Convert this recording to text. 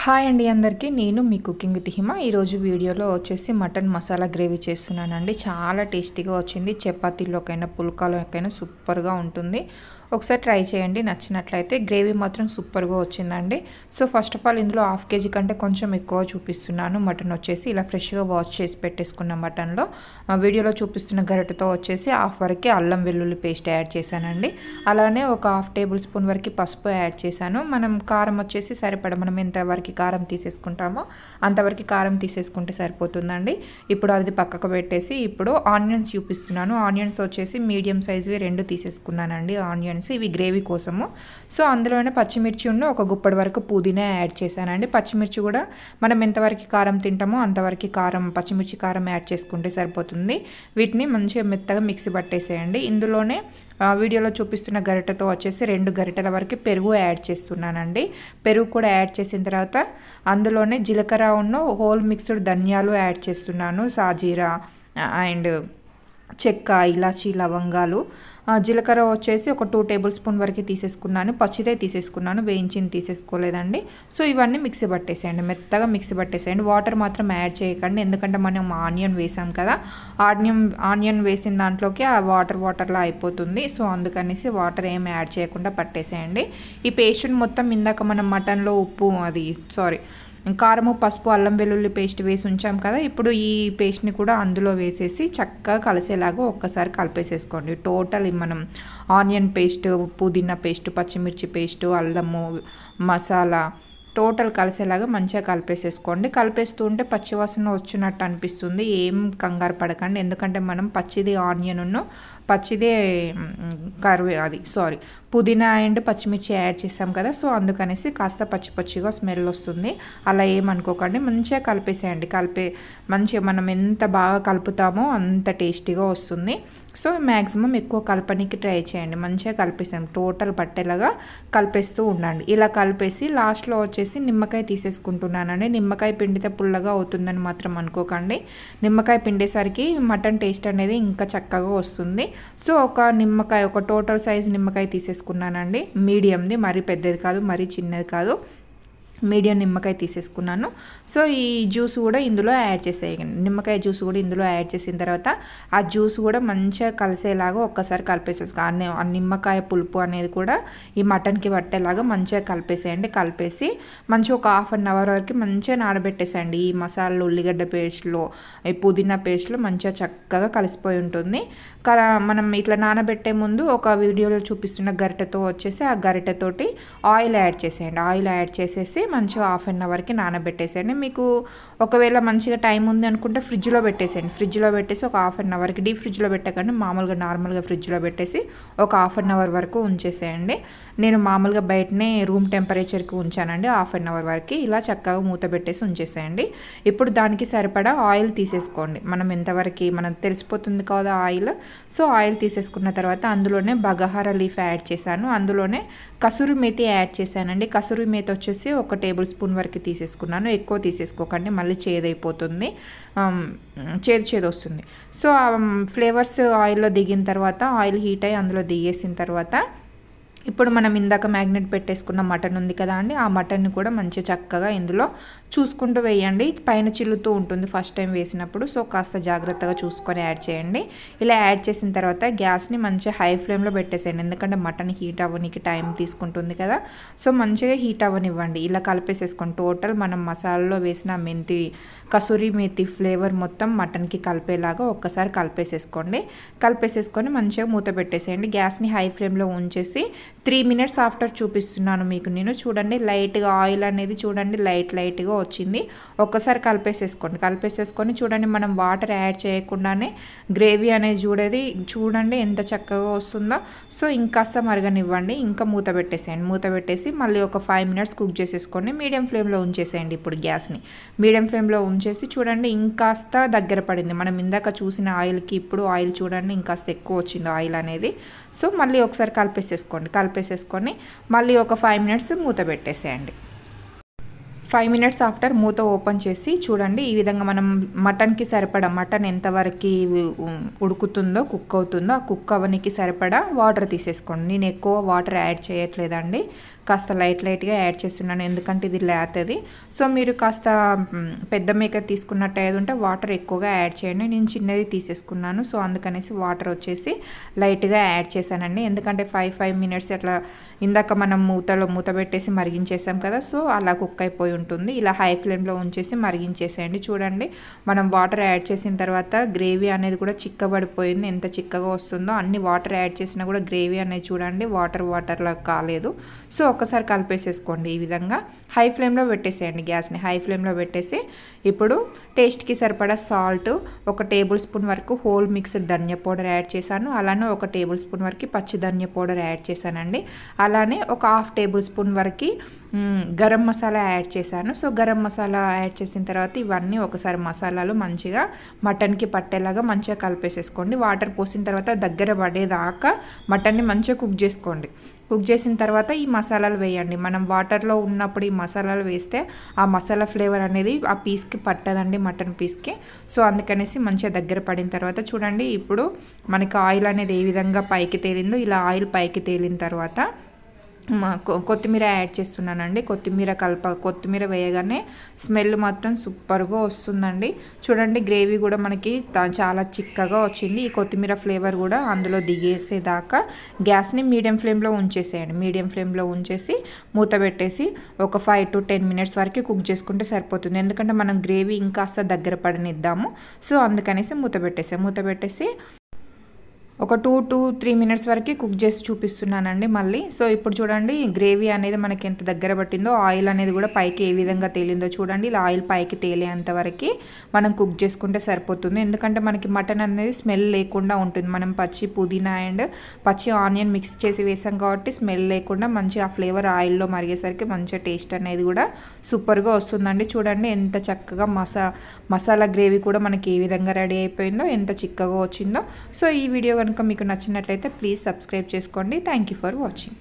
Hi అండి అందరికీ నేను మీ కుకింగ్ విత్ హిమ ఈరోజు వీడియోలో వచ్చేసి మటన్ మసాలా గ్రేవీ చేస్తున్నానండి. చాలా టేస్టీగా వచ్చింది. చపాతీలోకైనా పుల్కాలోకైనా సూపర్గా ఉంటుంది. ఒకసారి ట్రై చేయండి. నచ్చినట్లయితే గ్రేవీ మాత్రం సూపర్గా వచ్చిందండి. సో ఫస్ట్ ఆఫ్ ఆల్ ఇందులో హాఫ్ కేజీ కంటే కొంచెం ఎక్కువ చూపిస్తున్నాను. మటన్ వచ్చేసి ఇలా ఫ్రెష్గా వాష్ చేసి పెట్టేసుకున్న మటన్లో వీడియోలో చూపిస్తున్న గరిటెతో వచ్చేసి హాఫ్ వరకు అల్లం వెల్లుల్లి పేస్ట్ యాడ్ చేశానండి. అలానే ఒక హాఫ్ టేబుల్ స్పూన్ వరకు పసుపు యాడ్ చేశాను. మనం కారం వచ్చేసి సరిపడ మనం ఎంతవరకు కారం తీసేసుకుంటామో అంతవరకు కారం తీసేసుకుంటే సరిపోతుందండి. ఇప్పుడు అది పక్కకు పెట్టేసి ఇప్పుడు ఆనియన్స్ చూపిస్తున్నాను. ఆనియన్స్ వచ్చేసి మీడియం సైజ్వి 2 తీసేసుకున్నానండి. ఆనియన్స్ ఇవి గ్రేవీ కోసము. సో అందులోనే పచ్చిమిర్చి ఒక గుప్పడి వరకు పుదీనా యాడ్ చేశానండి. పచ్చిమిర్చి కూడా మనం ఎంతవరకు కారం తింటామో అంతవరకు కారం పచ్చిమిర్చి కారం యాడ్ చేసుకుంటే సరిపోతుంది. వీటిని మంచిగా మెత్తగా మిక్సీ పట్టేసేయండి. ఇందులోనే వీడియోలో చూపిస్తున్న గరిటెతో వచ్చేసి 2 గరిటెల వరకు పెరుగు యాడ్ చేస్తున్నానండి. పెరుగు కూడా యాడ్ చేసిన తర్వాత అందులోనే జీలకర్ర హోల్ మిక్స్డ్ ధనియాలు యాడ్ చేస్తున్నాను. సాజీరా అండ్ చెక్క, ఇలాచీ, లవంగాలు, జీలకర్ర వచ్చేసి ఒక 2 టేబుల్ స్పూన్ వరకు తీసేసుకున్నాను. పచ్చిదే తీసేసుకున్నాను, వేయించింది తీసేసుకోలేదండి. సో ఇవన్నీ మిక్సీ పట్టేసేయండి, మెత్తగా మిక్సీ పట్టేసేయండి. వాటర్ మాత్రం యాడ్ చేయకండి, ఎందుకంటే మనం ఆనియన్ వేసాం కదా. ఆనియన్ వేసిన దాంట్లోకి ఆ వాటర్లా అయిపోతుంది. సో అందుకనేసి వాటర్ ఏం యాడ్ చేయకుండా పట్టేసేయండి. ఈ పేస్ట్ని మొత్తం ఇందాక మనం మటన్లో కారము, పసుపు, అల్లం వెల్లుల్లి పేస్ట్ వేసి ఉంచాం కదా. ఇప్పుడు ఈ పేస్ట్ని కూడా అందులో వేసేసి చక్కగా కలిసేలాగా ఒక్కసారి కలిపేసేసుకోండి. టోటల్ మనం ఆనియన్ పేస్ట్, పుదీనా పేస్ట్, పచ్చిమిర్చి పేస్ట్, అల్లము, మసాలా టోటల్ కలిసేలాగా మంచిగా కలిపేసేసుకోండి. కలిపేస్తూ ఉంటే పచ్చివాసన వచ్చినట్టు అనిపిస్తుంది. ఏం కంగారు పడకండి, ఎందుకంటే మనం పచ్చిది ఆనియన్ పచ్చిదే పుదీనా అండ్ పచ్చిమిర్చి యాడ్ చేస్తాం కదా. సో అందుకనేసి కాస్త పచ్చిగా స్మెల్ వస్తుంది. అలా ఏమనుకోకండి, మంచిగా కలిపేసేయండి. మంచిగా మనం ఎంత బాగా కలుపుతామో అంత టేస్టీగా వస్తుంది. సో మ్యాక్సిమం ఎక్కువ కలపడానికి ట్రై చేయండి. మంచిగా కలిపేసాం, టోటల్ పట్టేలాగా కలిపేస్తూ ఉండండి. ఇలా కలిపేసి లాస్ట్లో వచ్చేసి నిమ్మకాయ తీసేసుకుంటున్నానండి. నిమ్మకాయ పిండితే పుల్లగా అవుతుందని మాత్రం అనుకోకండి. నిమ్మకాయ పిండేసరికి మటన్ టేస్ట్ అనేది ఇంకా చక్కగా వస్తుంది. సో ఒక టోటల్ సైజ్ నిమ్మకాయ తీసేసుకున్నానండి. మీడియంది, మరీ పెద్దది కాదు, మరీ చిన్నది కాదు, మీడియం నిమ్మకాయ తీసేసుకున్నాను. సో ఈ జ్యూస్ కూడా ఇందులో యాడ్ చేసేయండి. నిమ్మకాయ జ్యూస్ కూడా ఇందులో యాడ్ చేసిన తర్వాత ఆ జ్యూస్ కూడా మంచిగా కలిసేలాగా ఒక్కసారి కలిపేసేసుకోండి. ఆ నిమ్మకాయ పులుపు అనేది కూడా ఈ మటన్కి పట్టేలాగా మంచిగా కలిపేసేయండి. కలిపేసి మంచిగా ఒక హాఫ్ అన్ అవర్ వరకు మంచిగా నానబెట్టేసేయండి. ఈ మసాలాలు, ఉల్లిగడ్డ పేస్ట్లో, ఈ పుదీనా పేస్ట్లో మంచిగా చక్కగా కలిసిపోయి ఉంటుంది. మనం ఇట్లా నానబెట్టే ముందు ఒక వీడియోలో చూపిస్తున్న గరిటెతో వచ్చేసి ఆ గరిటెతోటి ఆయిల్ యాడ్ చేసేయండి. ఆయిల్ యాడ్ చేసేసి మంచిగా హాఫ్ అన్ అవర్కి నానబెట్టేసేయండి. మీకు ఒకవేళ మంచిగా టైం ఉంది అనుకుంటే ఫ్రిడ్జ్లో పెట్టేసేయండి. ఫ్రిడ్జ్లో పెట్టేసి ఒక హాఫ్ అన్ అవర్కి, డీప్ ఫ్రిడ్జ్లో పెట్టకండి, నార్మల్గా ఫ్రిడ్జ్లో పెట్టేసి ఒక హాఫ్ అన్ అవర్ వరకు ఉంచేసేయండి. నేను మామూలుగా బయటనే రూమ్ టెంపరేచర్కి ఉంచానండి హాఫ్ అన్ అవర్ వరకు. ఇలా చక్కగా మూత పెట్టేసి ఉంచేసేయండి. ఇప్పుడు దానికి సరిపడా ఆయిల్ తీసేసుకోండి. మనం తెలిసిపోతుంది కదా ఆయిల్. సో ఆయిల్ తీసేసుకున్న తర్వాత అందులోనే బగారా లీఫ్ యాడ్ చేశాను. అందులోనే కసూరి మేతి యాడ్ చేశానండి. కసూరి మేతి వచ్చేసి ఒక టేబుల్ స్పూన్ వరకు తీసేసుకున్నాను. ఎక్కువ తీసేసుకోకండి, మళ్ళీ చేదైపోతుంది, చేదు వస్తుంది. సో ఫ్లేవర్స్ ఆయిల్లో దిగిన తర్వాత, ఆయిల్ హీట్ అయ్యి అందులో దిగేసిన తర్వాత ఇప్పుడు మనం ఇందాక మ్యాగ్నెట్ పెట్టేసుకున్న మటన్ ఉంది కదా అండి, ఆ మటన్ని కూడా మంచిగా చక్కగా ఇందులో చూసుకుంటూ వేయండి. పైన చిల్లుతూ ఉంటుంది ఫస్ట్ టైం వేసినప్పుడు. సో కాస్త జాగ్రత్తగా చూసుకొని యాడ్ చేయండి. ఇలా యాడ్ చేసిన తర్వాత గ్యాస్ని మంచిగా హై ఫ్లేమ్లో పెట్టేసేయండి, ఎందుకంటే మటన్ హీట్ అవ్వడానికి టైం తీసుకుంటుంది కదా. సో మంచిగా హీట్ అవ్వనివ్వండి. ఇలా కలిపేసేసుకోండి. టోటల్ మనం మసాలాలో వేసిన కసూరి మేతి ఫ్లేవర్ మొత్తం మటన్కి కలిపేలాగా ఒక్కసారి కలిపేసేసుకొని మంచిగా మూత పెట్టేసేయండి. గ్యాస్ని హై ఫ్లేమ్లో ఉంచేసి 3 మినిట్స్ ఆఫ్టర్ చూపిస్తున్నాను మీకు నేను. చూడండి, లైట్గా ఆయిల్ అనేది చూడండి లైట్గా వచ్చింది. ఒక్కసారి కలిపేసేసుకొని చూడండి, మనం వాటర్ యాడ్ చేయకుండానే గ్రేవీ అనేది చూడండి ఎంత చక్కగా వస్తుందో. సో ఇంకాస్త మరగనివ్వండి. ఇంకా మూత పెట్టేసి మళ్ళీ ఒక 5 మినిట్స్ కుక్ చేసేసుకోండి. మీడియం ఫ్లేమ్లో ఉంచేసేయండి. ఇప్పుడు గ్యాస్ని మీడియం ఫ్లేమ్లో ఉంచేసి చూడండి, ఇంకాస్త దగ్గర పడింది. మనం ఇందాక చూసిన ఆయిల్కి ఇప్పుడు ఆయిల్ చూడండి ఇంకాస్త ఎక్కువ వచ్చింది ఆయిల్ అనేది. సో మళ్ళీ ఒకసారి కలిపేసేసుకొని మళ్ళీ ఒక 5 మినిట్స్ మూత పెట్టేసేయండి. 5 మినిట్స్ ఆఫ్టర్ మూత ఓపెన్ చేసి చూడండి. ఈ విధంగా మనం మటన్కి సరిపడా మటన్ ఎంతవరకు ఉడుకుతుందో కుక్ అవుతుందో ఆ కుక్ అవనికి సరిపడా వాటర్ తీసేసుకోండి. నేను ఎక్కువ వాటర్ యాడ్ చేయట్లేదండి, కాస్త లైట్గా యాడ్ చేస్తున్నాను ఎందుకంటే ఇది లేతది. సో మీరు కాస్త పెద్ద మేక తీసుకున్నట్టు ఏది ఉంటే వాటర్ ఎక్కువగా యాడ్ చేయండి. నేను చిన్నది తీసేసుకున్నాను, సో అందుకనేసి వాటర్ వచ్చేసి లైట్గా యాడ్ చేశానండి. ఎందుకంటే 5 మినిట్స్ అట్లా ఇందాక మనం మూత పెట్టేసి మరిగించేసాం కదా, సో అలా కుక్ అయిపోయి ఉంటుంది. ఇలా హై ఫ్లేమ్లో ఉంచేసి మరిగించేసేయండి. చూడండి మనం వాటర్ యాడ్ చేసిన తర్వాత గ్రేవీ అనేది కూడా చిక్కబడిపోయింది. ఎంత చిక్కగా వస్తుందో అన్ని వాటర్ యాడ్ చేసినా కూడా గ్రేవీ అనేది చూడండి వాటర్లా కాలేదు. సో ఒకసారి కలిపేసేసుకోండి. ఈ విధంగా హై ఫ్లేమ్లో పెట్టేసేయండి. గ్యాస్ని హై ఫ్లేమ్లో పెట్టేసి ఇప్పుడు టేస్ట్కి సరిపడా సాల్ట్, 1 టేబుల్ స్పూన్ వరకు హోల్ మిక్స్డ్ ధనియా పౌడర్ యాడ్ చేశాను. అలానే 1 టేబుల్ స్పూన్ వరకు పచ్చి ధనియా పౌడర్ యాడ్ చేశానండి. అలానే 1/2 టేబుల్ స్పూన్ వరకు గరం మసాలా యాడ్ చేశాను. సో గరం మసాలా యాడ్ చేసిన తర్వాత ఇవన్నీ ఒకసారి మసాలాలు మంచిగా మటన్కి పట్టేలాగా మంచిగా కలిపేసేసుకోండి. వాటర్ పోసిన తర్వాత దగ్గర పడేదాకా మటన్ని మంచిగా కుక్ చేసుకోండి. కుక్ చేసిన తర్వాత ఈ మసాలాలు వేయండి. మనం వాటర్లో ఉన్నప్పుడు ఈ మసాలాలు వేస్తే ఆ మసాలా ఫ్లేవర్ అనేది ఆ పీస్కి పట్టదండి, మటన్ పీస్కి. సో అందుకనేసి మంచిగా దగ్గర పడిన తర్వాత చూడండి ఇప్పుడు మనకి ఆయిల్ అనేది ఏ విధంగా పైకి తేలిందో ఇలా ఆయిల్ పైకి తేలిన తర్వాత కొత్తిమీర యాడ్ చేస్తున్నానండి. కొత్తిమీర వేయగానే స్మెల్ మాత్రం సూపర్గా వస్తుందండి. చూడండి గ్రేవీ కూడా మనకి చాలా చిక్కగా వచ్చింది. ఈ కొత్తిమీర ఫ్లేవర్ కూడా అందులో దిగేసేదాకా గ్యాస్ని మీడియం ఫ్లేమ్లో ఉంచేసేయండి. మీడియం ఫ్లేమ్లో ఉంచేసి మూత పెట్టేసి ఒక 5 to 10 మినిట్స్ వరకు కుక్ చేసుకుంటే సరిపోతుంది. ఎందుకంటే మనం గ్రేవీ ఇంకాస్త దగ్గర పడనిద్దాము. సో అందుకనేసి మూత పెట్టేసి ఒక 2 to 3 మినిట్స్ వరకు కుక్ చేసి చూపిస్తున్నానండి మళ్ళీ. సో ఇప్పుడు చూడండి గ్రేవీ అనేది మనకి ఎంత దగ్గర పట్టిందో, ఆయిల్ అనేది కూడా పైకి ఏ విధంగా తేలిందో చూడండి. ఇలా ఆయిల్ పైకి తేలేంత వరకు మనం కుక్ చేసుకుంటే సరిపోతుంది. ఎందుకంటే మనకి మటన్ అనేది స్మెల్ లేకుండా ఉంటుంది. మనం పచ్చి పుదీనా అండ్ పచ్చి ఆనియన్ మిక్స్ చేసి వేసాం కాబట్టి స్మెల్ లేకుండా మంచి ఆ ఫ్లేవర్ ఆయిల్లో మరిగేసరికి మంచిగా టేస్ట్ అనేది కూడా సూపర్గా వస్తుందండి. చూడండి ఎంత చక్కగా మసాలా గ్రేవీ కూడా మనకి ఏ విధంగా రెడీ అయిపోయిందో, ఎంత చిక్కగా వచ్చిందో. సో ఈ వీడియో కనుక మీకు నచ్చినట్లయితే ప్లీజ్ సబ్స్క్రైబ్ చేసుకోండి. Thank you for watching.